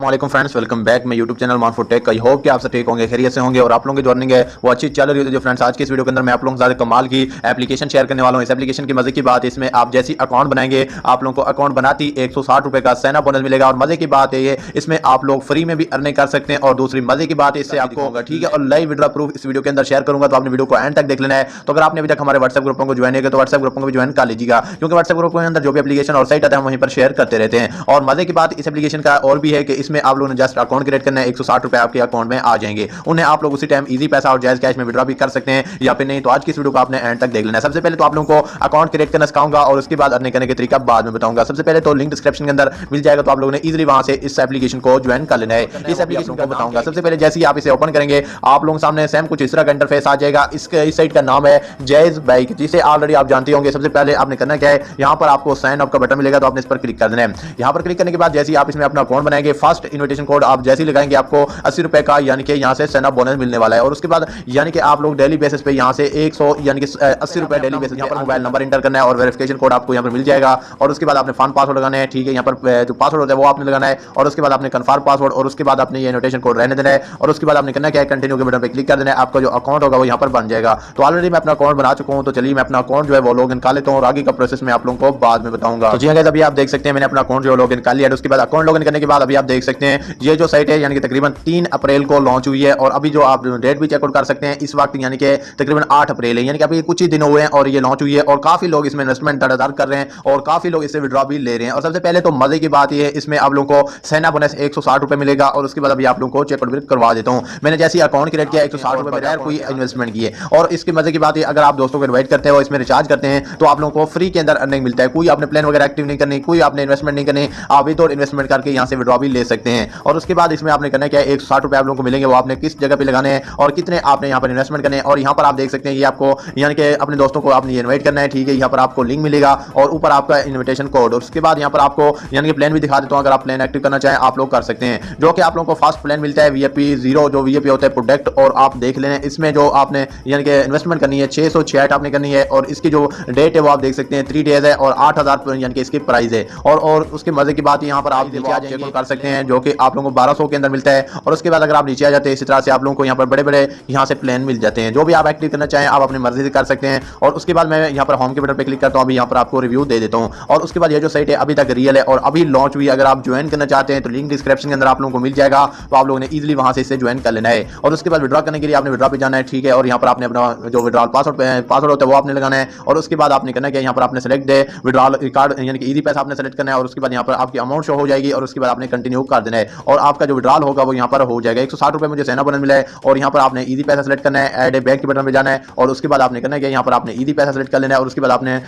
वालेकुम friends, welcome back. मैं YouTube channel मान फॉर टेक। आई होप कि आप सब ठीक होंगे, खैरियत से होंगे और आप लोगों की जो अर्निंग है वो अच्छी चल रही है। जो फ्रेंड्स, आज की इस वीडियो के अंदर मैं आप लोगों के साथ कमाल की एप्लीकेशन शेयर करने वाला हूं। इस एप्लीकेशन की मजे की बात, इसमें आप जैसी अकाउंट बनाएंगे आप लोगों को अकाउंट बनाती 160 रुपए का साइन अप बोनस मिलेगा। और मजे की बात है ये, इसमें आप लोग फ्री में भी अर्निंग कर सकते हैं। और दूसरी मजे की बात इससे आपको होगा, ठीक है, और लाइव विड्रॉ प्रूफ इस वीडियो के अंदर शेयर करूंगा, तो आपने वीडियो को एंड तक देख लेना है। तो अगर आपने अभी तक हमारे व्हाट्सएप ग्रुपों को ज्वाइन किया तो व्हाट्सएप ग्रुपों को भी ज्वाइन कर लीजिएगा, क्योंकि व्हाट्सएप ग्रुप के अंदर जो भी एप्लीकेशन और साइट आता है हम वहीं पर शेयर करते रहते हैं। और मजे की बात इस एप्लीकेशन का और भी है कि इसमें आप लोगों ने जस्ट अकाउंट क्रिएट करना है, 160 रुपए आपके अकाउंट में आ जाएंगे। उन्हें आप लोग उसी टाइम इजी पैसा और जायज कैश में विड्रॉ भी कर सकते हैं या फिर नहीं। तो आज की इस वीडियो को आपने एंड तक देख लेना है। सबसे पहले तो आप लोगों को अकाउंट क्रिएट करना सिखाऊंगा और उसके बाद अर्निंग करने के तरीका बाद में बताऊंगा। सबसे पहले तो लिंक डिस्क्रिप्शन के अंदर मिल जाएगा, तो आप लोगों ने इजीली वहां से इस एप्लीकेशन को ज्वाइन कर लेना है। इस एप्लीकेशन को बताऊंगा। सबसे पहले जैसे ही आप इसे ओपन करेंगे आप लोगों के सामने सेम कुछ इस तरह का इंटरफेस आ जाएगा। इस साइट का नाम है जैज बाइक, जिसे ऑलरेडी आप जानते होंगे। सबसे पहले आपने करना क्या है, यहाँ पर आपको साइन अप का बटन मिलेगा, तो आपने इस पर क्लिक कर देना है। यहाँ पर क्लिक करने के बाद जैसे ही आप इसमें अपना अकाउंट बनाएंगे, फर्स्ट इन्विटेशन कोड आप जैसे ही लगाएंगे आपको 80 रुपए का यानी कि यहाँ से साइन अप बोनस मिलने वाला है। और उसके बाद यानी कि आप लोग डेली बेसिस पे यहाँ से 100 यानी कि 80 रुपए डेली बेसिस यहाँ पर मोबाइल नंबर इंटर करना है और वेरिफिकेशन कोड आपको यहाँ पर मिल जाएगा। और उसके बाद आपने फन पासवर्ड लगाना है, ठीक है, यहाँ पर जो पासवर्ड होता है वो आपने लगाना है। और उसके बाद आपने कन्फर्म पासवर्ड और उसके बाद आपने ये इन्विटेशन कोड रहने देना है। और उसके बाद आपने करना क्या है, कंटिन्यू के बटन पे क्लिक कर देना है। आपका जो अकाउंट होगा वो यहाँ पर बन जाएगा। तो ऑलरेडी मैं अपना अकाउंट बना चुका हूँ, तो चलिए मैं अपना अकाउंट जो है वो लॉगिन कर लेता हूँ और आगे का प्रोसेस मैं आप लोगों को बाद में बताऊंगा। तो जी गाइस, अभी आप देख सकते हैं मैंने अपना अकाउंट जो लॉगिन कर लिया है। उसके बाद अकाउंट लॉगिन करने के बाद अभी आप देख सकते हैं ये जो साइट है यानी कि तकरीबन 3 अप्रैल को लॉन्च हुई है। और अभी जो आप डेट भी चेकआउट कर सकते हैं इस वक्त यानी कि तकरीबन 8 अप्रैल है, यानी कि अभी कुछ ही दिन हुए हैं और ये लॉन्च हुई है। और काफी लोग इसमें इन्वेस्टमेंट धड़ाधड़ कर रहे हैं और काफी लोग इससे विड्रॉ भी ले रहे हैं। और सबसे पहले तो मजे की बात ये है, इसमें आप लोगों को साइन अप बोनस 160 रुपए मिलेगा। और उसके बाद अभी आप लोगों को चेकआउट भी करवा देता हूं। मैंने जैसे ही अकाउंट क्रिएट किया 160 रुपए बगैर कोई इन्वेस्टमेंट किए। और इसकी मजे की बात है, अगर आप दोस्तों को इन्वाइट करते हो, इसमें रिचार्ज करते हैं, तो आप लोगों को फ्री के अंदर अर्निंग मिलता है। कोई आपने प्लान वगैरह एक्टिव नहीं करनी, कोई आपने इन्वेस्टमेंट नहीं करनी, आप विदाउट इन्वेस्टमेंट करके यहाँ से विड्रॉ भी ले सकते हैं। और उसके बाद इसमें आपने करना क्या है, 160 रुपए आप लोगों को मिलेंगे, वो आपने किस जगह पे लगाने हैं और कितने आपने यहाँ पर इन्वेस्टमेंट करने हैं। और यहाँ पर आप देख सकते हैं ये आपको यानी कि अपने दोस्तों को आपने इन्वाइट करना है, ठीक है। यहाँ पर आपको लिंक मिलेगा और ऊपर आपका इन्विटेशन कोड। और उसके बाद यहाँ पर आपको यानी कि प्लान भी दिखा देता हूँ। अगर आप प्लान एक्टिव करना चाहें आप लोग कर सकते हैं, जो कि आप लोगों को फर्स्ट प्लान मिलता है वीआईपी 0, जो वीआईपी होता है प्रोडक्ट। और आप देख लेना इसमें जो आपने यानी कि इन्वेस्टमेंट करनी है 666 आपने करनी है। और इसकी जो डेट है वो आप देख सकते हैं 3 डेज है और 8000 यानी कि इसकी प्राइस है। और उसके मजे की बात यहाँ पर आप नीचे आ जाएंगे कर सकते हैं, जो कि आप लोगों को 1200 के अंदर मिलता है। और उसके बाद अगर आप नीचे आ जाते हैं इसी तरह से आप लोगों को यहाँ पर बड़े बड़े यहाँ से प्लान मिल जाते हैं। जो भी आप एक्टिव करना चाहें आप अपनी मर्जी से कर सकते हैं। और उसके बाद मैं यहाँ पर होम के बटन पर क्लिक करता हूँ। अभी यहाँ पर आपको रिव्यू दे देता हूँ। और उसके बाद ये जो साइट है अभी तक रियल है और अभी लॉन्च हुई। अगर आप ज्वाइन करना चाहते हैं तो लिंक डिस्क्रिप्शन के अंदर आप लोगों को मिल जाएगा, तो आप लोगों ने इजीली वहां से इसे ज्वाइन कर लेना है। और उसके बाद विड्रॉ करने के लिए आपने विड्रॉ पे जाना है, ठीक है। और यहाँ पर आपने अपना जो विड्रॉल पासवर्ड होता है वो आपने लगाना है। और उसके बाद आपने करना है यहाँ पर आपने सेलेक्ट दे विड्रॉल रिकॉर्ड यानी कि इजी पैसा आपने सेलेक्ट करना है। और उसके बाद यहाँ पर आपकी अमाउंट शो हो जाएगी और उसके बाद आपने कंटिन्यू कर देना है और आपका जो विड्रॉल होगा वो यहाँ पर हो जाएगा। 160 रुपए मुझे साइन अप बोनस मिला है। और यहाँ पर आपने इजी पैसा सेलेक्ट करना है, ऐड ए बैंक के बटन पे जाना है। और उसके बाद आपने करना है कि यहाँ पर आपने इजी पैसा सेलेक्ट कर लेना है। और उसके बाद आपने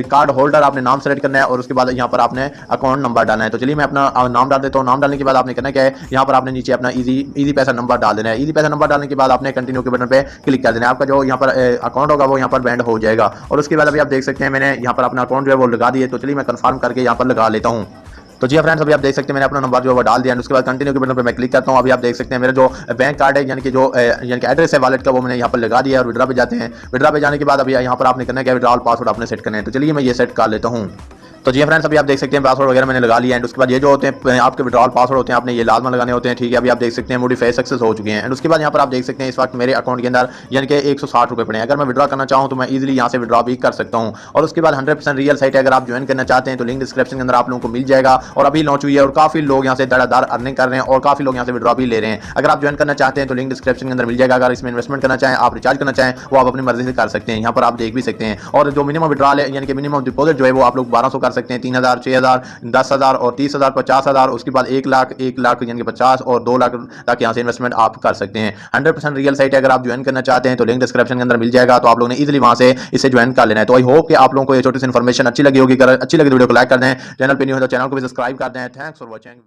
कार्ड होल्डर आपने नाम सेलेक्ट करना है। और उसके बाद यहाँ पर आपने अकाउंट नंबर डालना है। तो चलिए मैं अपना नाम डाल देता हूँ। नाम डालने के बाद आपने करना क्या है, यहाँ पर आपने नीचे अपना इजी पैसा नंबर डाल देना है। इजी पैसा नंबर डालने के बाद आपने कंटिन्यू के बटन पे क्लिक कर देना है। आपका जो यहाँ पर अकाउंट होगा वो यहाँ पर बैंड हो जाएगा। और उसके बाद अभी आप देख सकते हैं मैंने यहाँ पर अपना अकाउंट जो है वो लगा दिए। तो चलिए मैं कंफर्म करके यहाँ पर लगा लेता हूँ। तो जी फ्रेंड्स, अभी आप देख सकते हैं मैंने अपना नंबर जो है वो डाल दिया है। उसके बाद कंटिन्यू के बटन पे मैं क्लिक करता हूँ। अभी आप देख सकते हैं मेरा जो बैंक कार्ड है यानी कि जो यानी कि एड्रेस है वॉलेट का वो मैंने यहाँ पर लगा दिया है। और विड्रॉ पे जाते हैं। विड्रॉ पे जाने के बाद अभी यहाँ पर आपने करना है कि विड्रॉल पासवर्ड आपने सेट करना है। तो चलिए मैं ये सेट कर लेता हूँ। तो जी फ्रेंड्स, अभी आप देख सकते हैं पासवर्ड वगैरह मैंने लगा लिया है। उसके बाद ये जो होते हैं आपके विड्रॉल पासवर्ड होते हैं आपने ये लाजमा लगाने होते हैं, ठीक है। अभी आप देख सकते हैं मॉडिफाई सक्सेस हो चुके हैं। एंड उसके बाद यहाँ पर आप देख सकते हैं इस वक्त मेरे अकाउंट के अंदर यानी कि 160 रुपए पड़े हैं। अगर मैं विड्रॉ करना चाहूँ तो मैं इजीली यहाँ से विड्रॉ भी कर सकता हूँ। और उसके बाद 100% रियल साइट है। अगर आप ज्वाइन करना चाहते हैं तो लिंक डिस्क्रिप्शन के अंदर आप लोगों को मिल जाएगा। और अभी लॉन्च हुई है और काफी लोग यहाँ से धड़ाधड़ अर्निंग कर रहे हैं और काफी लोग यहाँ से विड्रॉ भी ले रहे हैं। अगर आप ज्वाइन करना चाहते हैं तो लिंक डिस्क्रिप्शन के अंदर मिल जाएगा। अगर इसमें इन्वेस्टमेंट करना चाहें, आप रिचार्ज करना चाहें, वो आप अपनी मर्जी से कर सकते हैं। यहाँ पर आप देख भी सकते हैं। और जो मिनिमम विड्रॉल है यानी कि मिनिमम डिपॉजिट जो है वो आप लोग 1200 कर सकते हैं, 3000, 6000, 10,000 और 30,000, 50,000। उसके बाद 1 लाख यानी कि 50 और 2 लाख तक यहाँ से इन्वेस्टमेंट आप कर सकते हैं। 100% रियल साइट है। अगर आप ज्वाइन करना चाहते हैं तो लिंक डिस्क्रिप्शन के अंदर मिल जाएगा, तो आप लोगों ने इजीली वहां से इसे ज्वाइन कर लेना है। तो आई होप कि आप लोगों को ये छोटी सी इन्फॉर्मेशन अच्छी लगी होगी। अगर अच्छी लगी तो वीडियो को लाइक कर दें, चैनल पर न्यू है तो चैनल को भी सब्सक्राइब कर दें। Thanks for watching.